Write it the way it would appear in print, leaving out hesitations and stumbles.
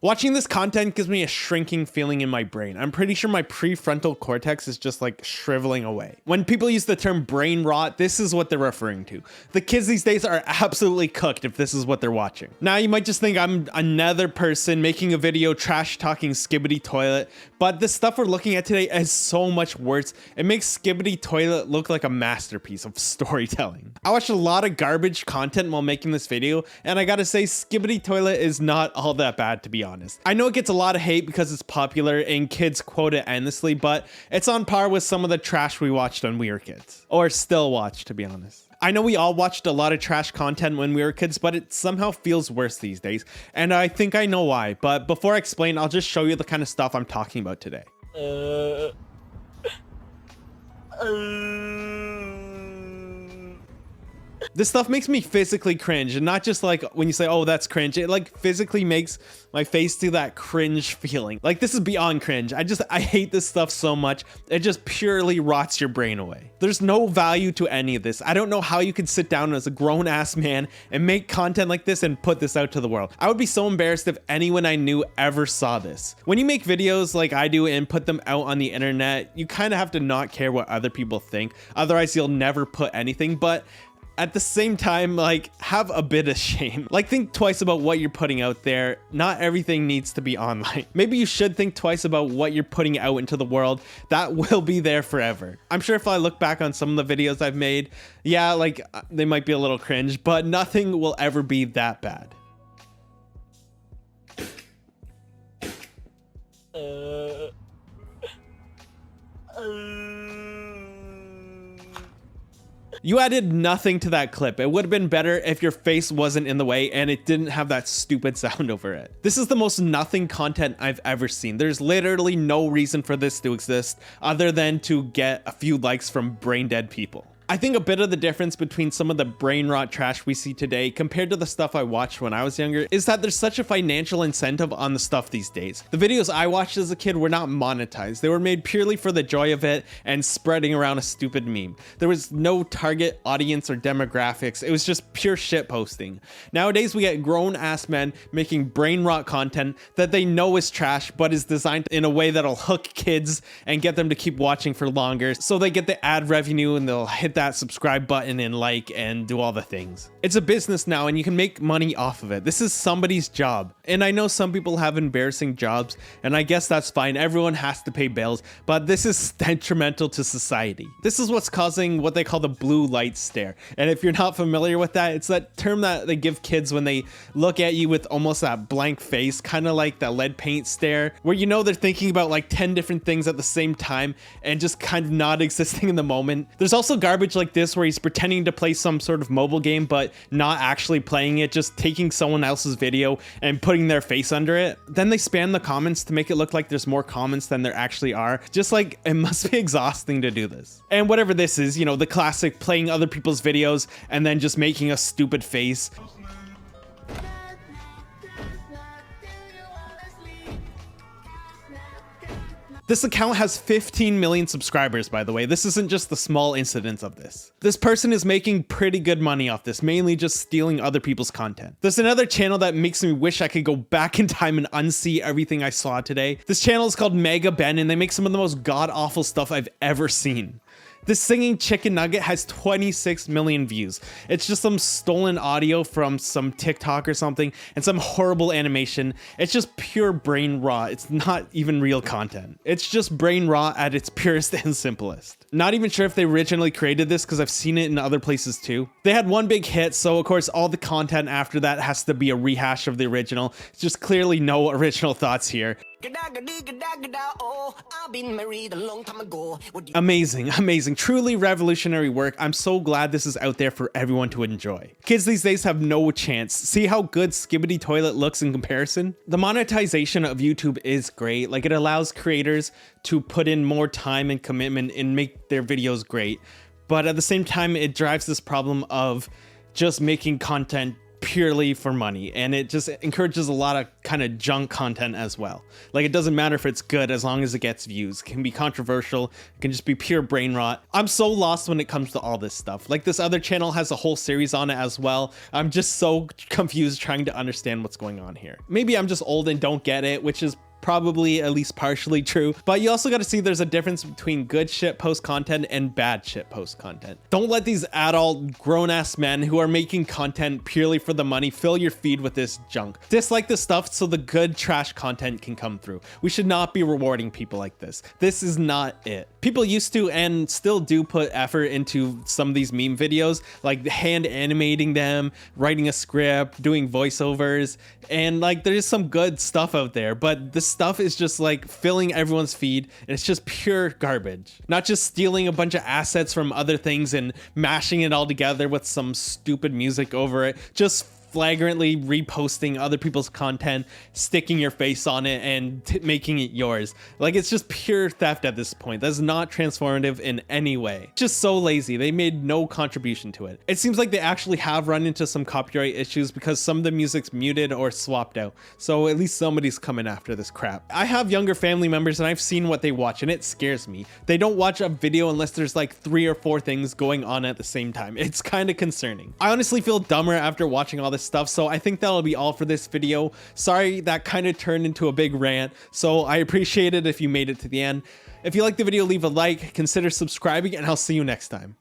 Watching this content gives me a shrinking feeling in my brain. I'm pretty sure my prefrontal cortex is just like shriveling away. When people use the term brain rot, this is what they're referring to. The kids these days are absolutely cooked if this is what they're watching. Now you might just think I'm another person making a video trash talking Skibidi Toilet, but the stuff we're looking at today is so much worse. It makes Skibidi Toilet look like a masterpiece of storytelling. I watched a lot of garbage content while making this video, and I gotta say Skibidi Toilet is not all that bad, to be honest. I know it gets a lot of hate because it's popular and kids quote it endlessly, but it's on par with some of the trash we watched when we were kids. Or still watch, to be honest. I know we all watched a lot of trash content when we were kids, but it somehow feels worse these days, and I think I know why. But before I explain, I'll just show you the kind of stuff I'm talking about today. This stuff makes me physically cringe, and not just like when you say, oh, that's cringe. It like physically makes my face do that cringe feeling. Like, this is beyond cringe. I hate this stuff so much. It just purely rots your brain away. There's no value to any of this. I don't know how you could sit down as a grown ass man and make content like this and put this out to the world. I would be so embarrassed if anyone I knew ever saw this. When you make videos like I do and put them out on the internet, you kind of have to not care what other people think. Otherwise, you'll never put anything. But at the same time, like, have a bit of shame. Like, think twice about what you're putting out there. Not everything needs to be online. Maybe you should think twice about what you're putting out into the world. That will be there forever. I'm sure if I look back on some of the videos I've made, yeah, like, they might be a little cringe, but nothing will ever be that bad. You added nothing to that clip. It would have been better if your face wasn't in the way and it didn't have that stupid sound over it. This is the most nothing content I've ever seen. There's literally no reason for this to exist other than to get a few likes from brain dead people. I think a bit of the difference between some of the brain rot trash we see today compared to the stuff I watched when I was younger is that there's such a financial incentive on the stuff these days. The videos I watched as a kid were not monetized. They were made purely for the joy of it and spreading around a stupid meme. There was no target audience or demographics. It was just pure shit posting. Nowadays, we get grown ass men making brain rot content that they know is trash, but is designed in a way that'll hook kids and get them to keep watching for longer. So they get the ad revenue and they'll hit that subscribe button and like and do all the things. It's a business now and you can make money off of it. This is somebody's job. And I know some people have embarrassing jobs, and I guess that's fine. Everyone has to pay bills, but this is detrimental to society. This is what's causing what they call the blue light stare. And if you're not familiar with that, it's that term that they give kids when they look at you with almost that blank face, kind of like that lead paint stare, where you know they're thinking about like 10 different things at the same time and just kind of not existing in the moment. There's also garbage like this where he's pretending to play some sort of mobile game but not actually playing it, just taking someone else's video and putting their face under it. Then they spam the comments to make it look like there's more comments than there actually are. Just like, it must be exhausting to do this. And whatever this is, you know, the classic playing other people's videos and then just making a stupid face. This account has 15 million subscribers, by the way. This isn't just the small incidents of this. This person is making pretty good money off this, mainly just stealing other people's content. There's another channel that makes me wish I could go back in time and unsee everything I saw today. This channel is called Mega Ben, and they make some of the most god-awful stuff I've ever seen. This singing chicken nugget has 26 million views. It's just some stolen audio from some TikTok or something and some horrible animation. It's just pure brain rot. It's not even real content. It's just brain rot at its purest and simplest. Not even sure if they originally created this because I've seen it in other places too. They had one big hit, so of course all the content after that has to be a rehash of the original. It's just clearly no original thoughts here. Amazing, amazing, truly revolutionary work. I'm so glad this is out there for everyone to enjoy. Kids these days have no chance. See how good Skibidi Toilet looks in comparison? The monetization of YouTube is great. Like, it allows creators to put in more time and commitment and make their videos great. But at the same time, it drives this problem of just making content purely for money, and it just encourages a lot of kind of junk content as well. Like, it doesn't matter if it's good as long as it gets views. It can be controversial, it can just be pure brain rot. I'm so lost when it comes to all this stuff. Like, this other channel has a whole series on it as well. I'm just so confused trying to understand what's going on here. Maybe I'm just old and don't get it, which is probably at least partially true, but you also got to see there's a difference between good shit post content and bad shit post content. Don't let these adult grown-ass men who are making content purely for the money fill your feed with this junk. Dislike the stuff so the good trash content can come through. We should not be rewarding people like this. This is not it. People used to and still do put effort into some of these meme videos, like hand animating them, writing a script, doing voiceovers, and like there's some good stuff out there, but this stuff is just like filling everyone's feed, and it's just pure garbage. Not just stealing a bunch of assets from other things and mashing it all together with some stupid music over it, just flagrantly reposting other people's content, sticking your face on it, and making it yours. Like, it's just pure theft at this point. That's not transformative in any way. Just so lazy. They made no contribution to it. It seems like they actually have run into some copyright issues because some of the music's muted or swapped out. So at least somebody's coming after this crap. I have younger family members and I've seen what they watch, and it scares me. They don't watch a video unless there's like 3 or 4 things going on at the same time. It's kind of concerning. I honestly feel dumber after watching all this stuff, so I think that'll be all for this video. Sorry that kind of turned into a big rant, so I appreciate it if you made it to the end. If you liked the video, leave a like, consider subscribing, and I'll see you next time.